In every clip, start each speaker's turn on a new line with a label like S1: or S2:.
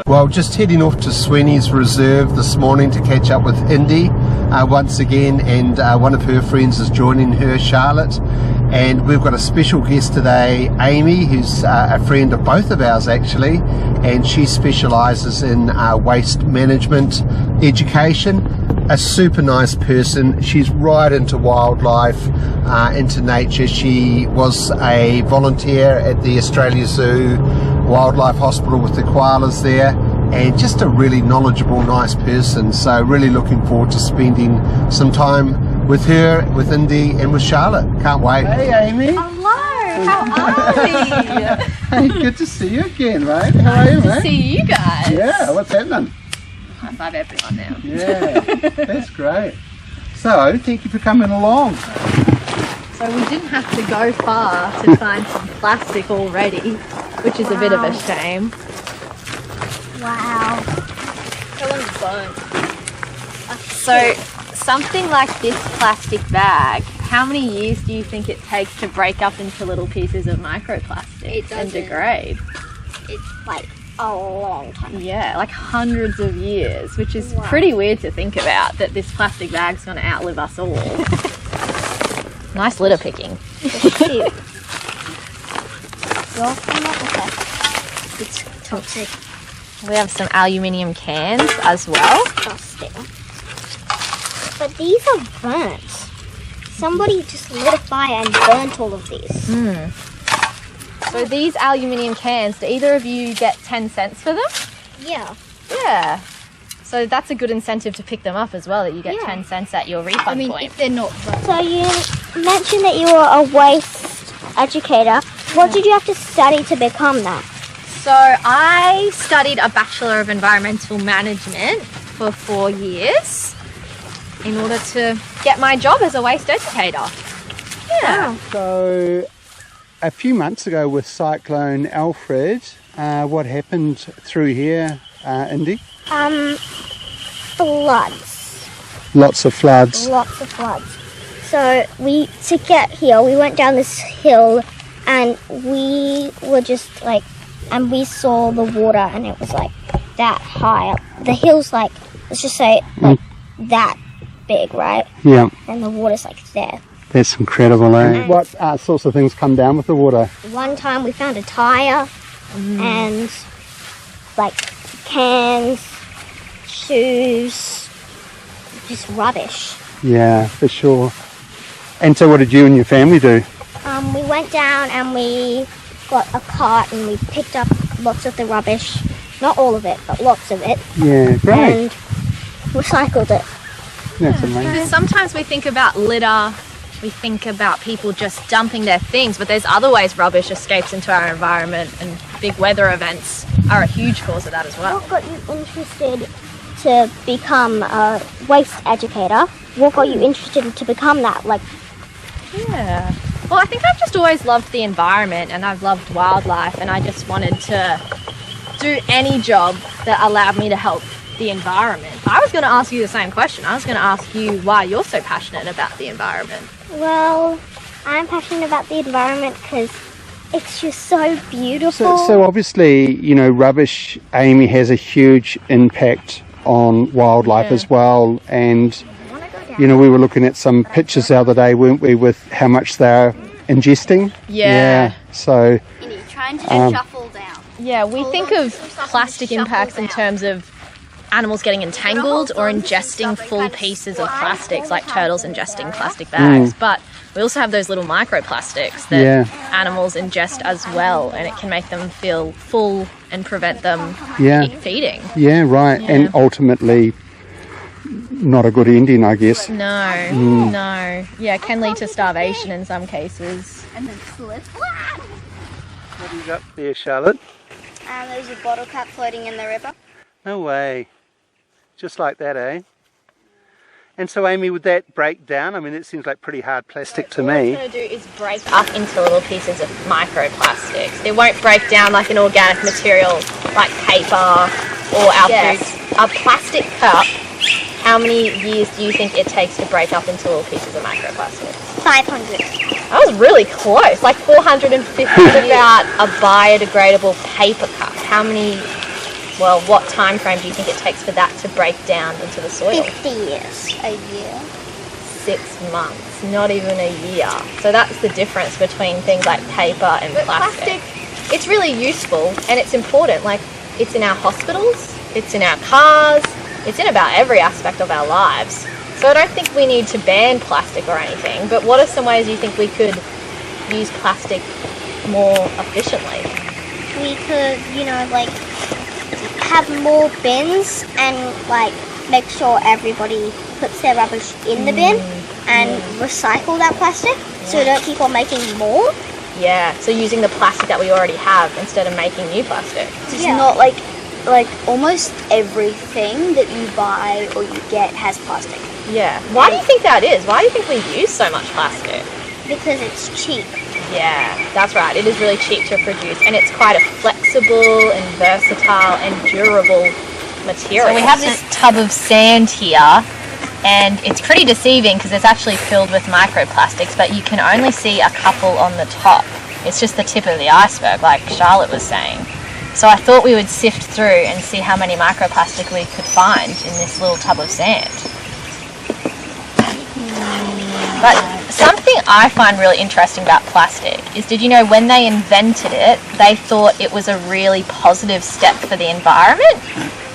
S1: Well, just heading off to Sweeney's Reserve this morning to catch up with Indy once again, and one of her friends is joining her, Charlotte, and we've got a special guest today, Amy, who's a friend of both of ours actually, and she specialises in waste management education. A super nice person. She's right into wildlife, into nature. She was a volunteer at the Australia Zoo Wildlife Hospital with the koalas there, and just a really knowledgeable, nice person. So really looking forward to spending some time with her, with Indy, and with Charlotte. Can't wait. Hey Amy.
S2: Hello, how are we?
S1: Hey, good to see you again, mate. How are you, mate?
S2: Good to see you guys.
S1: Yeah, what's happening?
S2: High five everyone now.
S1: Yeah, that's great. So, thank you for coming along.
S2: So we didn't have to go far to find some plastic already, which is a bit of a shame.
S3: Wow.
S2: How long is burnt? So something like this plastic bag, how many years do you think it takes to break up into little pieces of microplastics and degrade?
S3: It's like a long time.
S2: Yeah, like hundreds of years, which is pretty weird to think about, that this plastic bag's going to outlive us all. Nice litter picking.
S3: It's cute. Well, come up with that. It's toxic.
S2: We have some aluminium cans as well.
S3: Disgusting. But these are burnt. Somebody just lit a fire and burnt all of these.
S2: So these aluminium cans, do either of you get 10 cents for them?
S3: Yeah.
S2: Yeah. So that's a good incentive to pick them up as well, that you get 10 cents at your refund point.
S3: if they're not burnt. So you mentioned that you were a waste educator. What did you have to study to become that?
S2: So I studied a Bachelor of Environmental Management for 4 years in order to get my job as a waste educator. Yeah.
S1: So, a few months ago with Cyclone Alfred, what happened through here, Indy?
S3: Floods.
S1: Lots of floods.
S3: Lots of floods. So to get here, we went down this hill and we were just like, and we saw the water and it was like that high up. The hill's like, let's just say like that big, right?
S1: Yeah.
S3: And the water's like there.
S1: That's incredible, eh? What sorts of things come down with the water?
S3: One time we found a tire and like cans, shoes, just rubbish.
S1: Yeah, for sure. And so what did you and your family do?
S3: We went down and we got a cart and we picked up lots of the rubbish. Not all of it, but lots of it.
S1: Yeah, great.
S3: And recycled it.
S1: That's amazing.
S2: Because sometimes we think about litter, we think about people just dumping their things, but there's other ways rubbish escapes into our environment, and big weather events are a huge cause of that as well.
S3: What got you interested to become a waste educator? What got you interested to become that? Like,
S2: Yeah. Well, I think I've just always loved the environment and I've loved wildlife, and I just wanted to do any job that allowed me to help the environment. I was going to ask you the same question. I was going to ask you why you're so passionate about the environment.
S3: well, I'm passionate about the environment because it's just so beautiful.
S1: So obviously, you know, rubbish, Amy, has a huge impact on wildlife as well. And, you know, we were looking at some pictures the other day, weren't we, with how much they're ingesting?
S2: Yeah.
S1: So,
S3: Trying to just shuffle down.
S2: Yeah, we think of plastic impacts in terms of animals getting entangled or ingesting full pieces of plastics, like turtles ingesting plastic bags. But we also have those little microplastics that animals ingest as well, and it can make them feel full and prevent them feeding.
S1: Yeah, right.
S2: Yeah.
S1: And ultimately, not a good ending, I guess.
S2: No, no. Yeah, it can lead to starvation in some cases.
S3: And then slip.
S1: What have you got there, Charlotte?
S3: There's a bottle cap floating in the river.
S1: No way. Just like that, eh? And so, Amy, would that break down? I mean, it seems like pretty hard plastic to me.
S2: What it's going to do is break up into little pieces of microplastics. It won't break down like an organic material like paper or our foods. A plastic cup, how many years do you think it takes to break up into little pieces of microplastics?
S3: 500.
S2: That was really close, like 450. What about a biodegradable paper cup? How many well, what time frame do you think it takes for that to break down into the soil?
S3: 50 years. A year.
S2: 6 months, not even a year. So that's the difference between things like paper and plastic. It's really useful and it's important. Like, it's in our hospitals, it's in our cars, it's in about every aspect of our lives. So I don't think we need to ban plastic or anything, but what are some ways you think we could use plastic more efficiently?
S3: We could, like, have more bins and, like, make sure everybody puts their rubbish in the bin and recycle that plastic so we don't keep on making more.
S2: Yeah, so using the plastic that we already have instead of making new plastic.
S4: It's not like almost everything that you buy or you get has plastic.
S2: Yeah. Why do you think that is? Why do you think we use so much plastic?
S3: Because it's cheap.
S2: Yeah, that's right. It is really cheap to produce and it's quite a flexible and versatile and durable material. So we have this tub of sand here and it's pretty deceiving because it's actually filled with microplastics, but you can only see a couple on the top. It's just the tip of the iceberg, like Charlotte was saying. So I thought we would sift through and see how many microplastic we could find in this little tub of sand. But something I find really interesting about plastic is, did you know when they invented it, they thought it was a really positive step for the environment?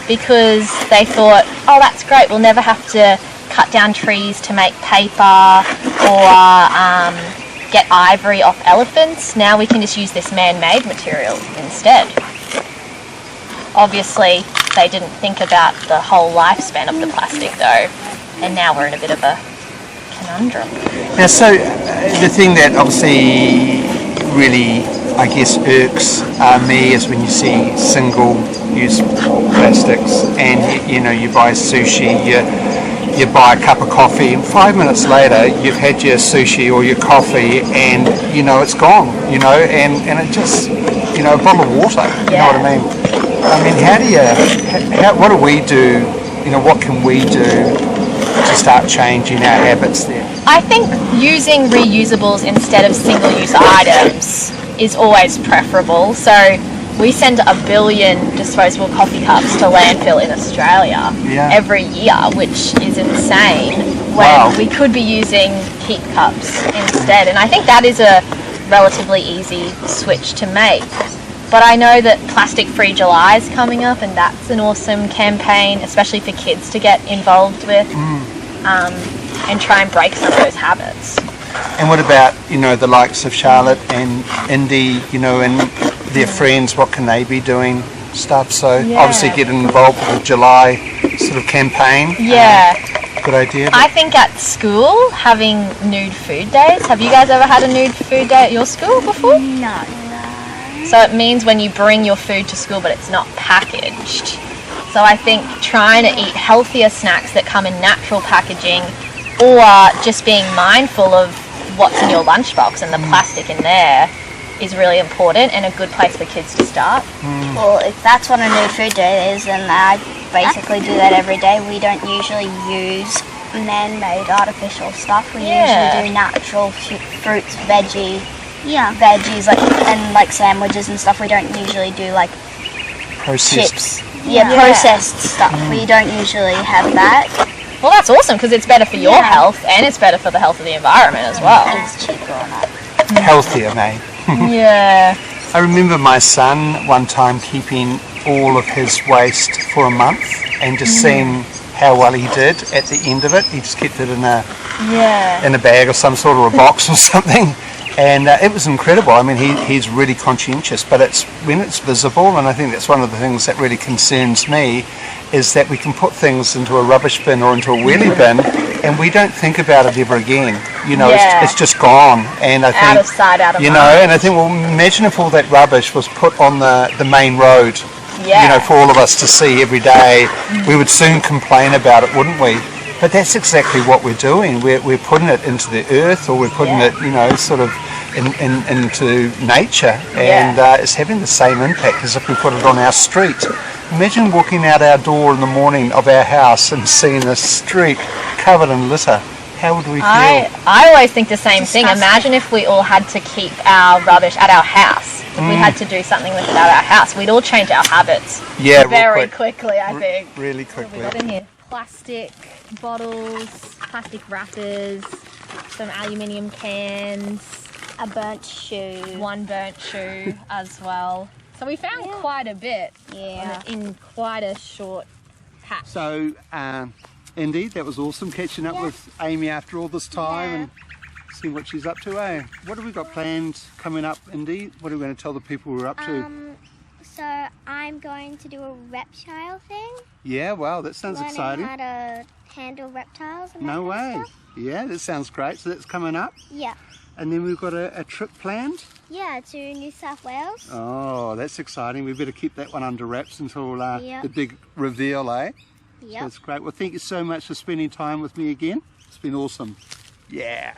S2: Because they thought, oh, that's great, we'll never have to cut down trees to make paper or get ivory off elephants. Now we can just use this man-made material instead. Obviously, they didn't think about the whole lifespan of the plastic though, and now we're in a bit of a conundrum.
S5: Now, so the thing that obviously really, I guess, irks me is when you see single-use plastics and you buy sushi, you buy a cup of coffee and 5 minutes later you've had your sushi or your coffee and it's gone, and it just, a bottle of water, you know what I mean? I mean, what do we do, what can we do to start changing our habits there?
S2: I think using reusables instead of single-use items is always preferable. So we send 1 billion disposable coffee cups to landfill in Australia every year, which is insane, when we could be using keep cups instead. And I think that is a relatively easy switch to make. But I know that Plastic Free July is coming up, and that's an awesome campaign, especially for kids to get involved with and try and break some of those habits.
S5: And what about, the likes of Charlotte and Indy, and their friends, what can they be doing? Stuff, so obviously getting involved with the July sort of campaign.
S2: Yeah.
S5: Good idea.
S2: I think at school, having nude food days. Have you guys ever had a nude food day at your school before?
S3: No.
S2: So it means when you bring your food to school but it's not packaged. So I think trying to eat healthier snacks that come in natural packaging, or just being mindful of what's in your lunchbox and the plastic in there, is really important and a good place for kids to start.
S4: Well, if that's what a new food day is, then I basically do that every day. We don't usually use man-made artificial stuff. We usually do natural fruits, veggies and sandwiches and stuff. We don't usually do
S5: processed
S4: chips. Processed stuff. We don't usually have that.
S2: Well, that's awesome because it's better for your health and it's better for the health of the environment as well.
S4: And it's cheaper on that.
S5: Healthier, mate.
S2: Yeah.
S5: I remember my son one time keeping all of his waste for a month and just seeing how well he did at the end of it. He just kept it in a bag of some sort, or a box or something. And it was incredible. I mean, he's really conscientious, but it's when it's visible, and I think that's one of the things that really concerns me, is that we can put things into a rubbish bin or into a wheelie bin, and we don't think about it ever again. It's just gone. And I think,
S2: out of sight, out of mind.
S5: And I think, well, imagine if all that rubbish was put on the main road, for all of us to see every day. We would soon complain about it, wouldn't we? But that's exactly what we're doing. We're putting it into the earth, or we're putting it, sort of into nature, and it's having the same impact as if we put it on our street. Imagine walking out our door in the morning of our house and seeing the street covered in litter. How would we feel?
S2: I always think the same thing. Imagine if we all had to keep our rubbish at our house. if we had to do something with it at our house, we'd all change our habits very quickly, I think.
S5: Really
S2: What have
S5: quickly.
S2: we got in here? Plastic bottles, plastic wrappers, some aluminium cans,
S4: A burnt shoe.
S2: one burnt shoe as well. So we found quite a bit in quite a short patch.
S1: So, Indy, that was awesome catching up with Amy after all this time and seeing what she's up to, eh? What have we got planned coming up, Indy? What are we going to tell the people we're up to?
S3: So I'm going to do a reptile thing.
S1: Yeah, wow, that sounds exciting.
S3: Learning how to handle reptiles and
S1: No
S3: that kind
S1: way.
S3: of stuff.
S1: Yeah, that sounds great. So that's coming up.
S3: Yeah.
S1: And then we've got a trip planned.
S3: Yeah, to New South Wales.
S1: Oh, that's exciting. We better keep that one under wraps until the big reveal, eh?
S3: Yep.
S1: That's great. Well, thank you so much for spending time with me again. It's been awesome. Yeah.